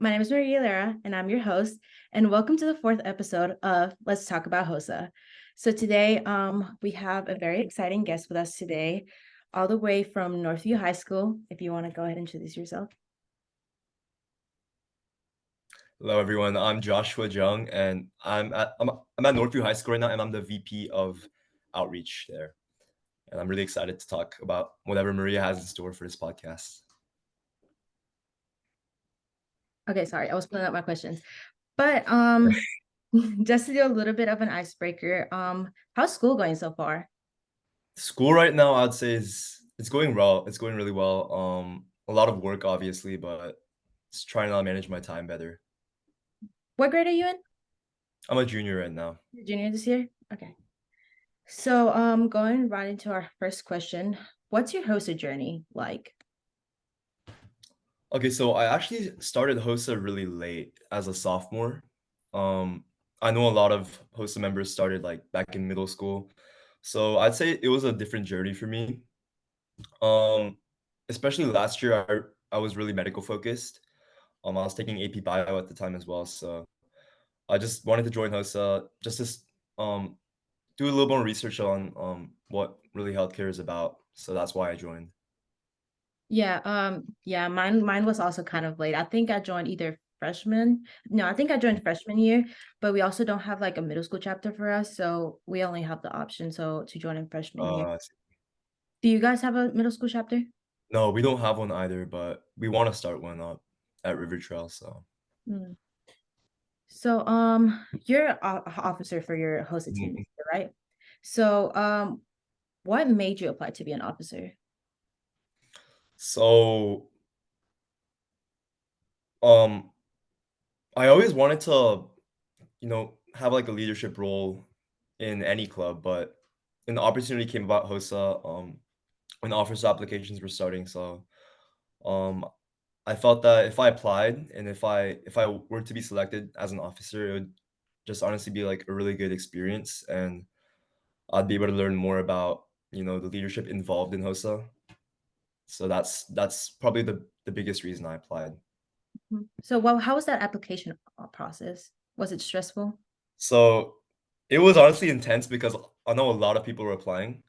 My name is Maria Lara, and I'm your host. And welcome to the fourth episode of Let's Talk About HOSA. So today, we have a very exciting guest with us today, all the way from Northview High School. If you want to go ahead and introduce yourself. Hello, everyone. I'm Joshua Jung, and I'm at Northview High School right now, and I'm the VP of Outreach there. And I'm really excited to talk about whatever Maria has in store for this podcast. Okay, sorry, I was pulling up my questions. But just to do a little bit of an icebreaker, how's school going so far? School right now, I'd say is it's going well. It's going really well. A lot of work, obviously, but it's trying to manage my time better. What grade are you in? I'm a junior right now. You're junior this year? Okay. So, going right into our first question, what's your HOSA journey like? Okay, so I actually started HOSA really late as a sophomore. Um, I know a lot of HOSA members started like back in middle school. So I'd say it was a different journey for me. Um, Especially last year, I was really medical focused. I was taking AP Bio at the time as well, so I just wanted to join HOSA just to do a little more research on what really healthcare is about. So that's why I joined. Yeah, mine was also kind of late. I think I joined either freshman. No, I think I joined freshman year, but we also don't have like a middle school chapter for us, so we only have the option to join in freshman year. I see. Do you guys have a middle school chapter? No, we don't have one either, but we want to start one up at River Trail. So Hmm. So, you're a officer for your HOSA team, Mhm. right? So, what made you apply to be an officer? so um, I always wanted to have like a leadership role in any club, but an opportunity came about HOSA when officer applications were starting. So um, I felt that if I applied and if I were to be selected as an officer, it would just honestly be like a really good experience, and I'd be able to learn more about the leadership involved in HOSA. So that's probably the biggest reason I applied. So, well, how was that application process? Was it stressful? So it was honestly intense because I know a lot of people were applying.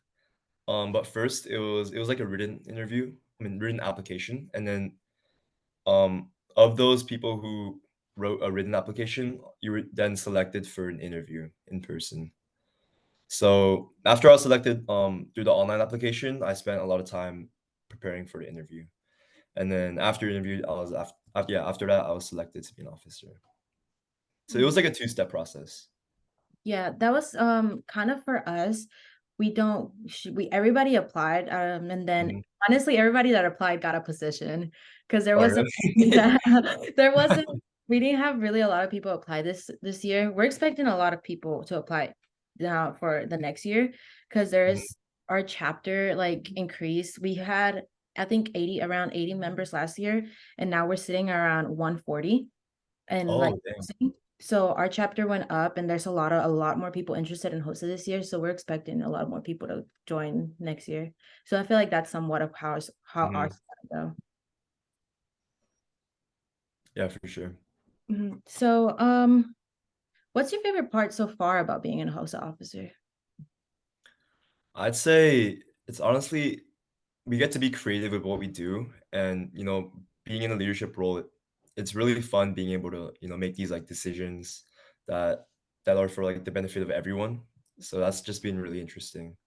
But first it was like a written interview, written application, and then of those people who wrote a written application, you were then selected for an interview in person. So after I was selected through the online application, I spent a lot of time preparing for the interview. And then after interview, after that I was selected to be an officer. So it was like a two-step process. Yeah, that was kind of for us. We everybody applied, and then Mhm. honestly, everybody that applied got a position because there Oh, wasn't really? yeah, there wasn't we didn't have really a lot of people apply this year. We're expecting a lot of people to apply now for the next year because Mhm. there's our chapter like increased. We had I think around 80 members last year, and now we're sitting around 140 and like Oh, dang. so our chapter went up and there's a lot more people interested in HOSA this year. So we're expecting a lot more people to join next year. So I feel like that's somewhat of how Mhm. ours go. Yeah, for sure. So what's your favorite part so far about being a HOSA officer? I'd say it's honestly we get to be creative with what we do, and being in a leadership role, it's really fun being able to make these like decisions that are for like the benefit of everyone. So that's just been really interesting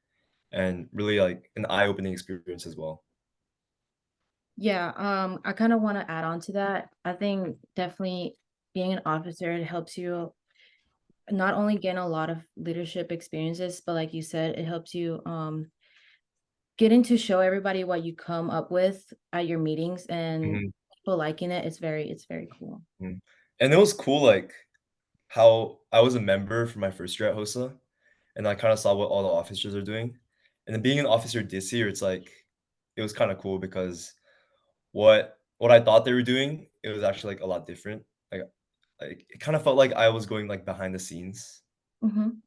and really like an eye-opening experience as well. Yeah, I kind of want to add on to that. I think definitely being an officer, it helps you not only gain a lot of leadership experiences, but like you said, it helps you getting to show everybody what you come up with at your meetings and Mhm, people liking it. It's very cool. mhm. And it was cool, like how I was a member for my first year at HOSA, and I kind of saw what all the officers are doing. And then being an officer this year, it's like it was kind of cool because what I thought they were doing, it was actually like a lot different. Like it kind of felt like I was going like behind the scenes, Mhm.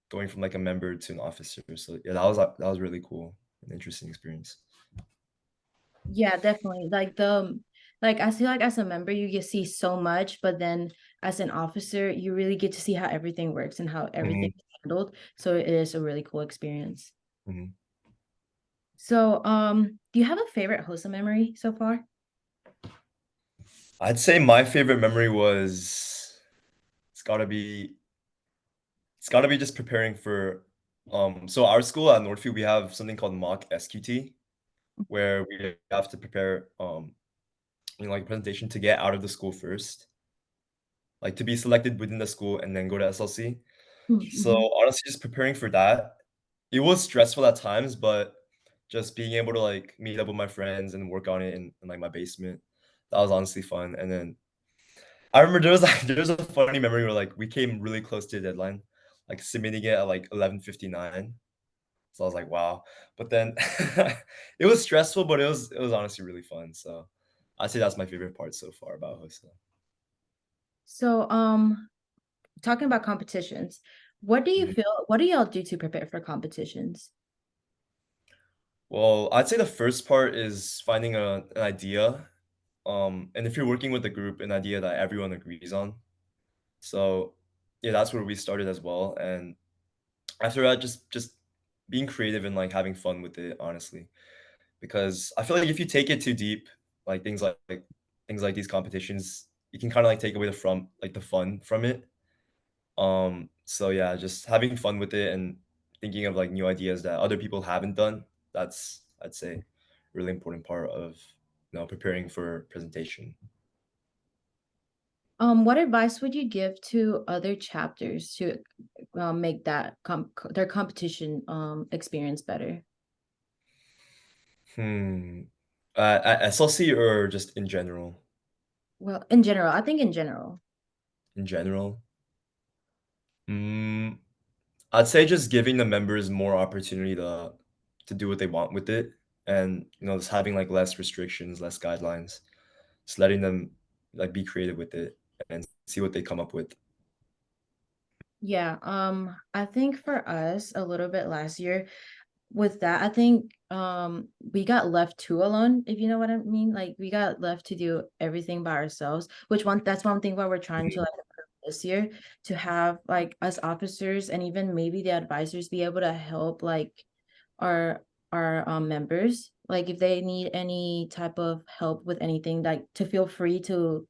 going from like a member to an officer. So yeah, that was really cool, an interesting experience. Yeah, definitely. Like Like I feel like as a member, you get see so much, but then as an officer, you really get to see how everything works and how everything Mhm, is handled. So it is a really cool experience. mhm. So, do you have a favorite HOSA memory so far? I'd say my favorite memory was it's gotta be it's gotta be just preparing for, so our school at Northview, we have something called mock SQT, where we have to prepare, like, a presentation to get out of the school first, like, to be selected within the school and then go to SLC. So, Mm-hmm. honestly, just preparing for that, it was stressful at times, but just being able to, like, meet up with my friends and work on it in, like, my basement, that was honestly fun, and then I remember there was, like there was a funny memory where, like, we came really close to the deadline, like, submitting it at, like, 11:59. So I was like, "Wow." But then it was stressful, but it was honestly really fun, so I'd say that's my favorite part so far about HOSA. So, talking about competitions, Mhm. what do y'all do to prepare for competitions? Well, I'd say the first part is finding an idea, and if you're working with a group, an idea that everyone agrees on. So, yeah, that's where we started as well, and after that, just being creative and, like, having fun with it, honestly. Because I feel like if you take it too deep, like things like these competitions, you can kinda, like, take away the fun from it. So yeah, just having fun with it and thinking of, like, new ideas that other people haven't done, that's, I'd say, a really important part of, preparing for presentation. What advice would you give to other chapters to make their competition experience better? Hmm. At SLC or just in general? Well, in general, I think in general. In general? Mm, I'd say just giving the members more opportunity to do what they want with it, and, just having, like, less restrictions, less guidelines, just letting them, like, be creative with it and see what they come up with. Yeah, I think for us a little bit last year with that, I think we got left too alone, if you know what I mean. Like we got left to do everything by ourselves, which one that's one thing why we're trying to Mhm. like improve this year to have like us officers and even maybe the advisors be able to help like our members. Like if they need any type of help with anything, like to feel free to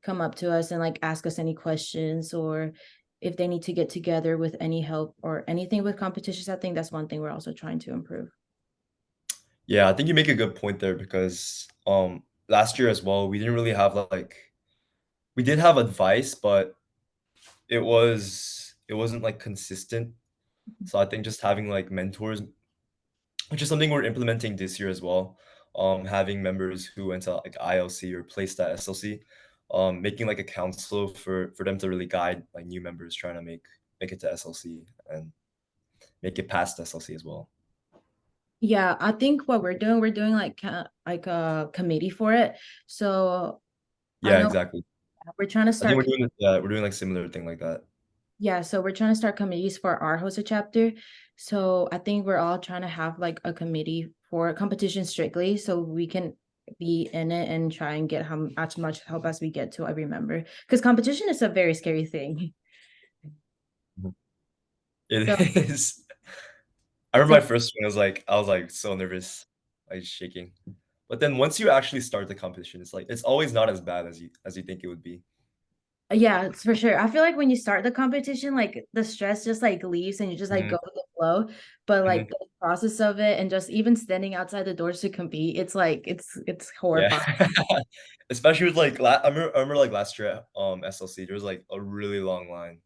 come up to us and like ask us any questions or if they need to get together with any help or anything with competitions. I think that's one thing we're also trying to improve. Yeah, I think you make a good point there because, last year as well, we didn't really have, like we did have advice, but it wasn't, like, consistent. So I think just having, like, mentors, which is something we're implementing this year as well, having members who went to, like, ILC or placed at SLC, making, like, a council for them to really guide, like, new members trying to make it to SLC and make it past SLC as well. Yeah, I think what we're doing like like a committee for it. So I Yeah, know exactly. we're trying to I think start. we're doing, like, similar thing like that. Yeah, so we're trying to start committees for our HOSA chapter. So I think we're all trying to have like a committee for competition strictly so we can be in it and try and get how as much help as we get to every member. Because competition is a very scary thing. Mhm. It So is. I remember so my first one, I was, like, so nervous, like, shaking. But then once you actually start the competition, it's, like it's always not as bad as you think it would be. yeah, it's for sure. I feel like when you start the competition, like the stress just like leaves and you just like Mhm, go with the flow. But like mhm. the process of it and just even standing outside the doors to compete, it's like it's Yeah. horrifying. Especially with, like, I remember, like, last year at, SLC, there was, like, a really long line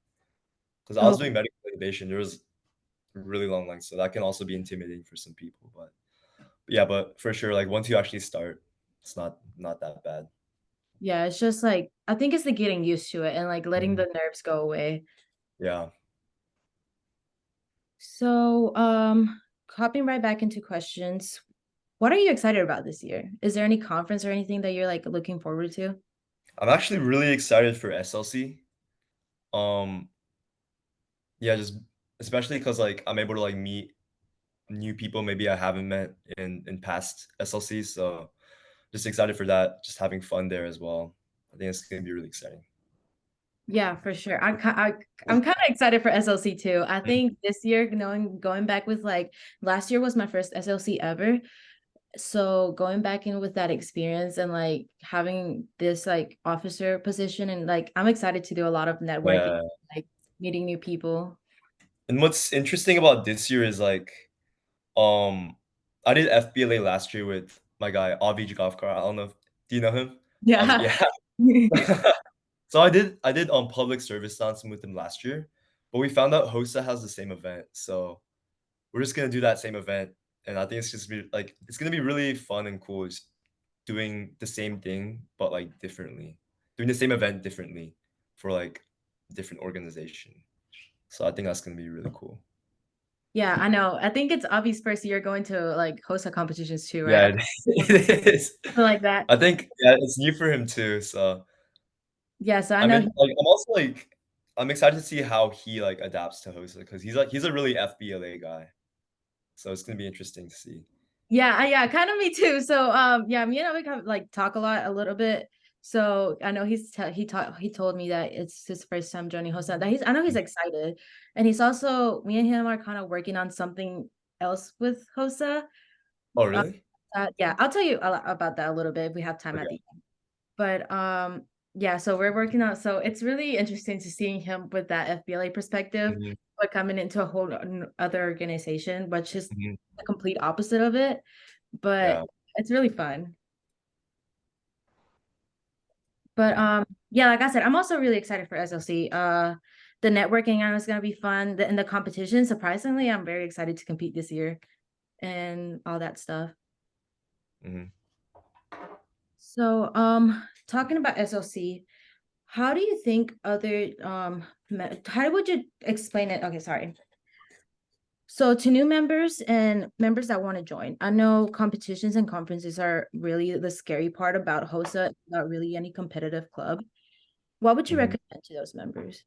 because I was Oh doing medical incubation, there was a really long line, so that can also be intimidating for some people, but yeah, but for sure, like, once you actually start, it's not that bad. yeah, it's just like I think it's the getting used to it and like letting Mhm. the nerves go away. Yeah. So, hopping right back into questions, what are you excited about this year? Is there any conference or anything that you're like looking forward to? I'm actually really excited for SLC. Um, yeah, just especially because, like, I'm able to, like, meet new people maybe I haven't met in past SLCs, so just excited for that, just having fun there as well. I think it's gonna be really exciting. Yeah, for sure. I'm kind of excited for SLC too. I Mhm. think this year, knowing going back with like last year was my first SLC ever. So going back in with that experience and like having this like officer position and like I'm excited to do a lot of networking, Yeah, like meeting new people. and what's interesting about this year is, like, um, I did FBLA last year with my guy, LTABH golf car. I don't know if do you know him? Yeah. Yeah. So I did, public service announcement with him last year, but we found out HOSA has the same event, so we're just gonna do that same event, and I think it's just be like it's gonna be really fun and cool just doing the same thing, but, like, differently. Doing the same event differently for, like, different organization. So I think that's gonna be really cool. Yeah, I know. I think it's Avi's first year going to like host competitions too, right? Yeah, it is. Something like that. I think, yeah, it's new for him too, so Yeah, so I know I'm also, like I'm excited to see how he, like, adapts to HOSA because he's a really FBLA guy, so it's gonna be interesting to see. yeah, kind of me too. So yeah, me and Avi kind of like talk a lot a little bit. So I know he told me that it's his first time joining Hosa. That I know he's Mm. excited. And he's also me and him are kind of working on something else with Hosa. Oh, Uh, really? yeah, I'll tell you about that a little bit if we have time at Okay. the end. But yeah, so we're working on so it's really interesting to seeing him with that FBLA perspective, Mhm, but coming into a whole other organization, which is mhm. the complete opposite of it. But Yeah. it's really fun. But yeah, like I said, I'm also really excited for SLC. The networking I know is gonna be fun. And the competition, surprisingly, I'm very excited to compete this year and all that stuff. Mhm. So talking about SLC, how do you think other how would you explain it? Okay, sorry. So to new members and members that want to join, I know competitions and conferences are really the scary part about HOSA, not really any competitive club. What would you Mhm. recommend to those members?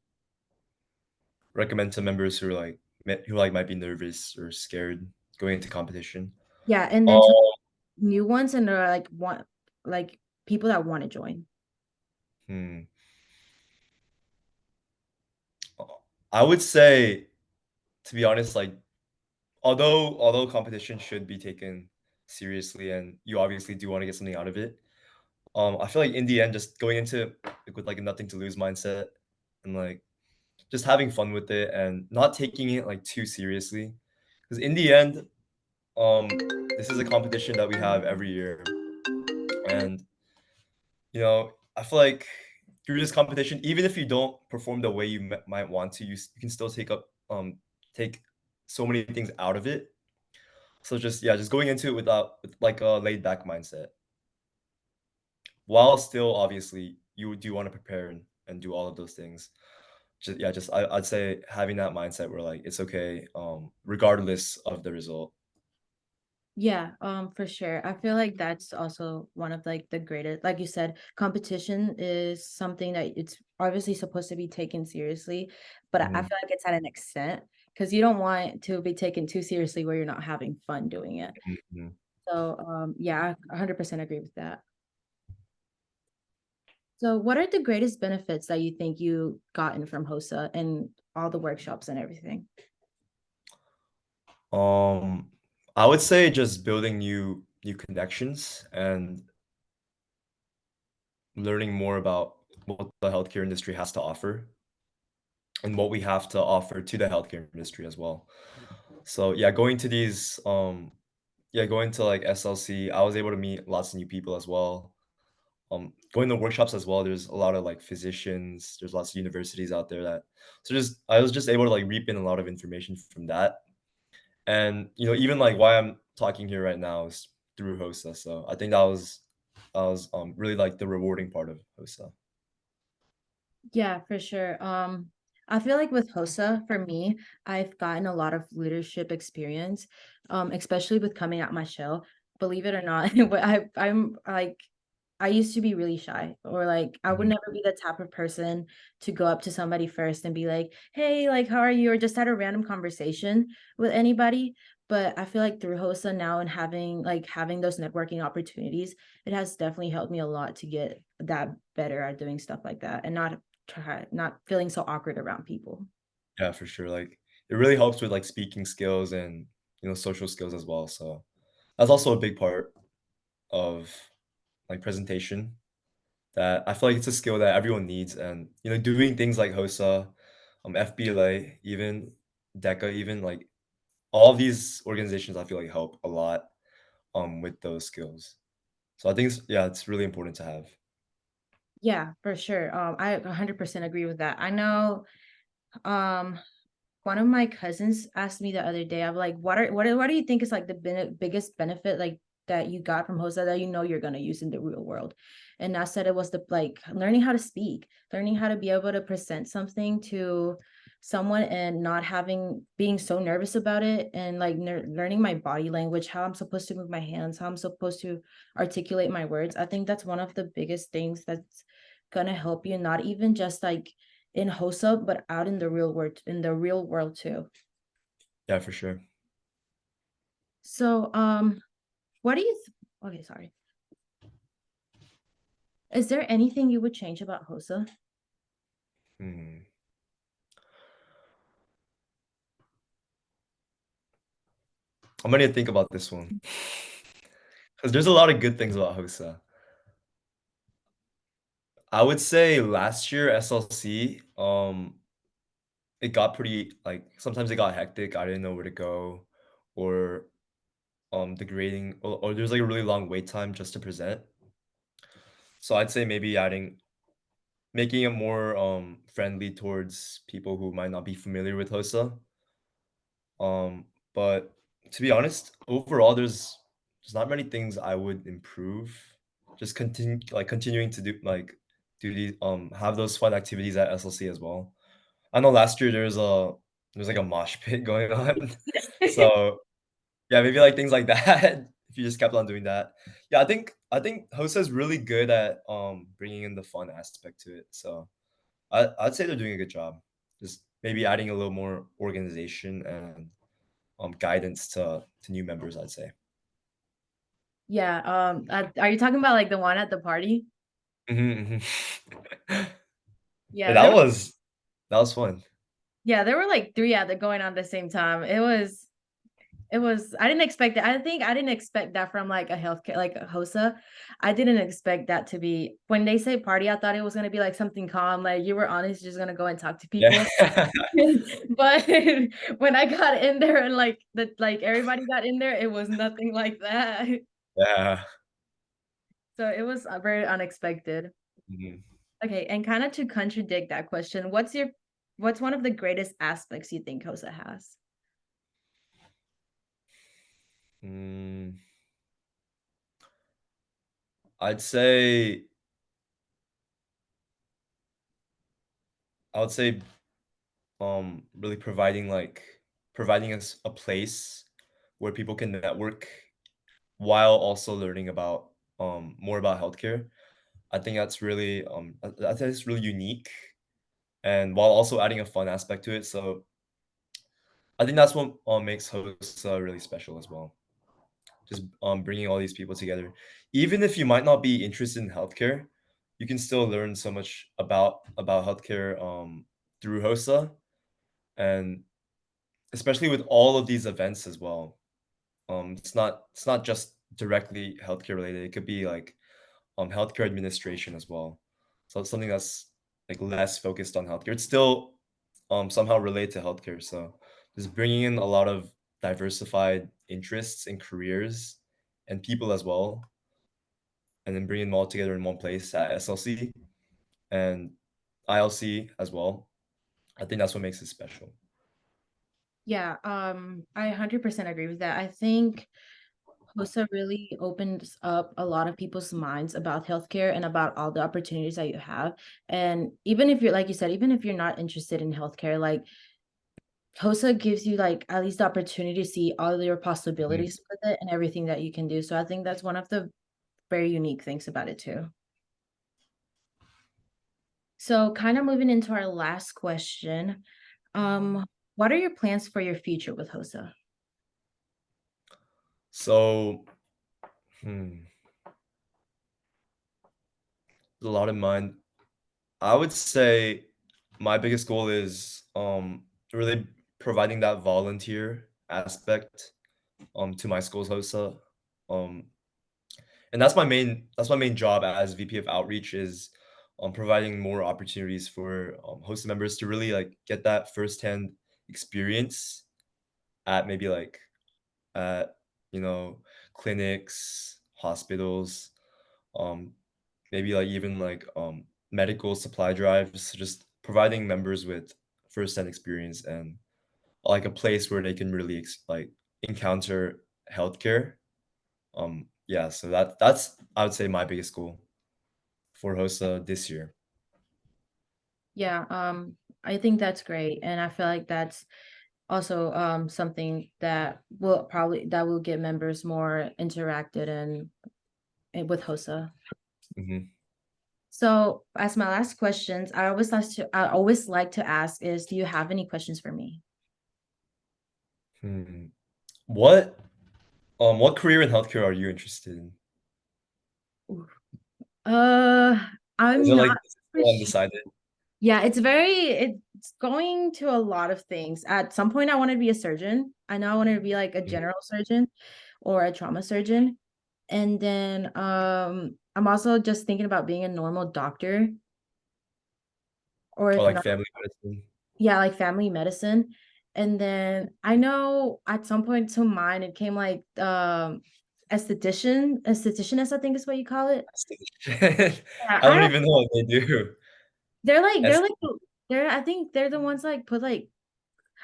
Recommend to members who are, like, who, like, might be nervous or scared going into competition. Yeah, and then Um, to new ones and they're like want like people that want to join. hmm, I would say, to be honest, like, although competition should be taken seriously and you obviously do wanna get something out of it, I feel like in the end, just going into it with, like, a nothing to lose mindset and, like, just having fun with it and not taking it, like, too seriously. Because in the end, um, this is a competition that we have every year, and, I feel like through this competition, even if you don't perform the way you might want to, you can still take so many things out of it. So just yeah, just going into it with like a laid back mindset, while still obviously you do want to prepare and do all of those things. Just yeah, I'd say having that mindset where like it's okay, regardless of the result. Yeah, for sure. I feel like that's also one of like the greatest, like you said, competition is something that it's obviously supposed to be taken seriously, but I Mhm, feel like it's at an extent because you don't want to be taken too seriously where you're not having fun doing it. mhm. So, yeah, I 100% agree with that. So, what are the greatest benefits that you think you gotten from HOSA and all the workshops and everything? Um, I would say just building new connections and learning more about what the healthcare industry has to offer and what we have to offer to the healthcare industry as well. So yeah, going to like SLC, I was able to meet lots of new people as well. Going to workshops as well, there's a lot of like physicians, there's lots of universities out there that so just I was just able to like reap in a lot of information from that. And even like why I'm talking here right now is through HOSA. So I think that was really like the rewarding part of HOSA. Yeah, for sure. I feel like with HOSA, for me, I've gotten a lot of leadership experience, especially with coming out my shell. Believe it or not, but I'm like, I used to be really shy, or like, I would Mhm, never be the type of person to go up to somebody first and be like, "Hey, like, how are you?" or just had a random conversation with anybody. but I feel like through HOSA now and having those networking opportunities, it has definitely helped me a lot to get that better at doing stuff like that and not feeling so awkward around people. Yeah, for sure, like, it really helps with, like, speaking skills and, social skills as well, so that's also a big part of, like, presentation that I feel like it's a skill that everyone needs and, doing things like HOSA, FBLA even, DECA even, like, all of these organizations I feel like help a lot, with those skills. So I think it's really important to have. Yeah, for sure. I 100% agree with that. I know um one of my cousins asked me the other day, I'm like, what do you think is like the biggest benefit like that you got from HOSA that you know you're gonna use in the real world? And I said it was the like learning how to speak, learning how to be able to present something to someone and not being so nervous about it and like learning my body language, how I'm supposed to move my hands, how I'm supposed to articulate my words. I think that's one of the biggest things that's gonna help you, not even just like in HOSA, but out in the real world too. Yeah, for sure. So, what do you okay, sorry. Is there anything you would change about HOSA? Mhm. I'm gonna think about this one because there's a lot of good things about HOSA. I would say last year SLC, it got pretty like sometimes it got hectic. I didn't know where to go, or the grading, or there's like a really long wait time just to present. So I'd say maybe making it more friendly towards people who might not be familiar with HOSA. But to be honest, overall, there's not many things I would improve. Just continuing to do these have those fun activities at SLC as well. I know last year there's like a mosh pit going on, so yeah, maybe like things like that. If you just kept on doing that, yeah, I think Hosa is really good at bringing in the fun aspect to it. So I'd say they're doing a good job. Just maybe adding a little more organization and guidance to new members, I'd say. Yeah, are you talking about like the one at the party? Mhm, mhm. Yeah, Yeah, that was fun. there were like 3 yeah, that going on at the same time. It was I didn't expect that. I think I didn't expect that from like a healthcare like a HOSA. I didn't expect that to be when they say party, I thought it was gonna be like something calm, like you were honestly just gonna go and talk to Yeah. people. But when I got in there and like everybody got in there, it was nothing like that. Yeah. So it was very unexpected. Mhm. Okay, and kind of to contradict that question, what's one of the greatest aspects you think HOSA has? Mm, I'd say I would say, really providing us a place where people can network while also learning about, more about healthcare. I think that's really, I think it's really unique, and while also adding a fun aspect to it, so I think that's what, makes HOSA really special as well. Just, bringing all these people together. Even if you might not be interested in healthcare, you can still learn so much about healthcare, through HOSA, and especially with all of these events as well. It's not just directly healthcare related. It could be like healthcare administration as well. So it's something that's like less focused on healthcare. It's still somehow related to healthcare. So just bringing in a lot of diversified interests and careers and people as well, and then bringing them all together in one place at SLC and ILC as well. I think that's what makes it special. Yeah, I 100% agree with that. I think HOSA really opens up a lot of people's minds about healthcare and about all the opportunities that you have. And even if you're, like you said, even if you're not interested in healthcare, like HOSA gives you like at least the opportunity to see all of your Mhm. possibilities with it and everything that you can do. So I think that's one of the very unique things about it too. So kind of moving into our last question, what are your plans for your future with HOSA? So, hmm, a lot in mind. I would say my biggest goal is really providing that volunteer aspect to my school's HOSA. Um and that's my main job as VP of outreach is providing more opportunities for HOSA members to really like get that firsthand experience at maybe like at you know clinics, hospitals, um maybe like even like medical supply drives, just providing members with first-hand experience and like a place where they can really like encounter healthcare. Yeah, so that's I would say my biggest goal for HOSA this year. Yeah, I think that's great, and I feel like that's also something that will get members more interacted and with HOSA. Mhm. So, as my last questions, I always like to ask is, do you have any questions for me? Hmm. What career in healthcare are you interested in? Ooh. Uh, Is I'm it not like is it for still sure. undecided? Yeah, it's going to a lot of things. At some point, I wanted to be a surgeon. I know I wanted to be like a Mhm. general surgeon or a trauma surgeon. And then I'm also just thinking about being a normal doctor, or Or if like not, family medicine? yeah, like family medicine. And then I know at some point to mine it came like estheticianist, I think is what you call it. Yeah, I don't even know what they do. they're like they're That's like they're I think they're the ones like put like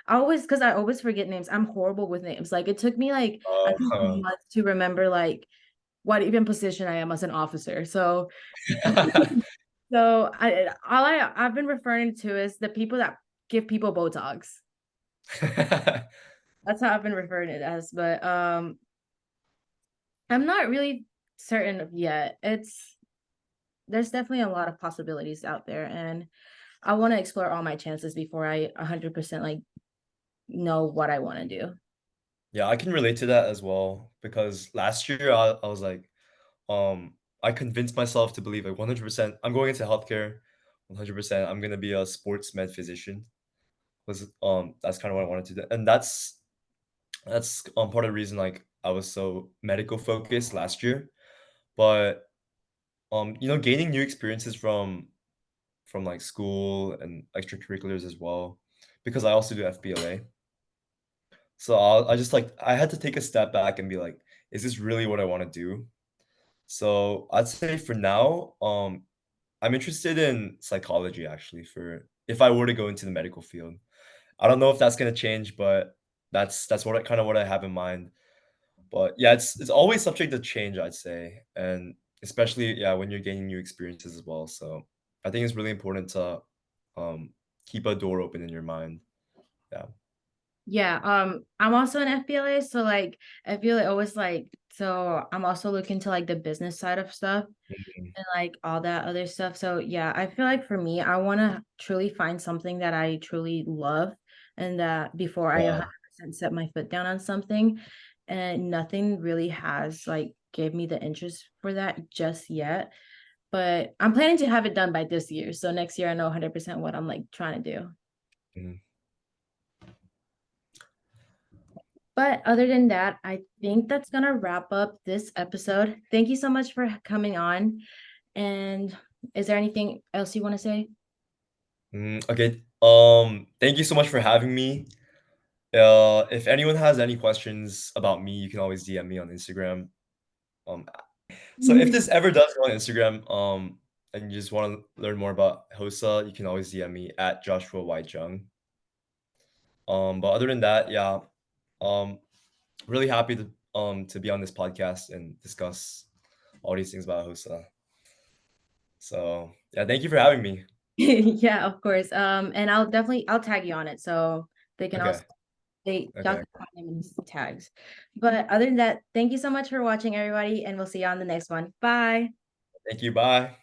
because I always forget names. I'm horrible with names. Like it took me like I think a uh, month to remember like what even position I am as an officer. So I've been referring to is the people that give people Botox. That's how I've been referring it as. But I'm not really certain of yet. There's definitely a lot of possibilities out there, and I want to explore all my chances before I 100% like know what I want to do. Yeah, I can relate to that as well because last year I was like, I convinced myself to believe like 100% I'm going into healthcare, 100% I'm gonna be a sports med physician. Was that's kind of what I wanted to do, and that's part of the reason like I was so medical focused last year. But gaining new experiences from like school and extracurriculars as well, because I also do FBLA. So I just like I had to take a step back and be like, is this really what I want to do? So I'd say for now, I'm interested in psychology actually for if I were to go into the medical field. I don't know if that's gonna change, but that's what I kind of what I have in mind. But yeah, it's always subject to change, I'd say, and especially yeah when you're gaining new experiences as well. So I think it's really important to um, keep a door open in your mind. Yeah. Yeah, I'm also an FBLA, so like FBLA always like so I'm also looking to like the business side of stuff Mhm. and like all that other stuff. So yeah, I feel like for me, I want to truly find something that I truly love and that before I Yeah. 100% set my foot down on something, and nothing really has like gave me the interest for that just yet. But I'm planning to have it done by this year. So next year I know 100% what I'm like trying to do. Mhm. But other than that, I think that's gonna wrap up this episode. Thank you so much for coming on. And is there anything else you want to say? Okay. Thank you so much for having me. If anyone has any questions about me, you can always DM me on Instagram. Um, so if this ever does go on Instagram, and you just want to learn more about HOSA, you can always DM me at Joshua White Jung. But other than that, yeah, um, really happy to be on this podcast and discuss all these things about HOSA. So yeah, thank you for having me. Yeah, of course. And I'll tag you on it so they can Okay. also y'all Okay. can find them in the tags. But other than that, thank you so much for watching, everybody, and we'll see you on the next one. Bye. Thank you. Bye.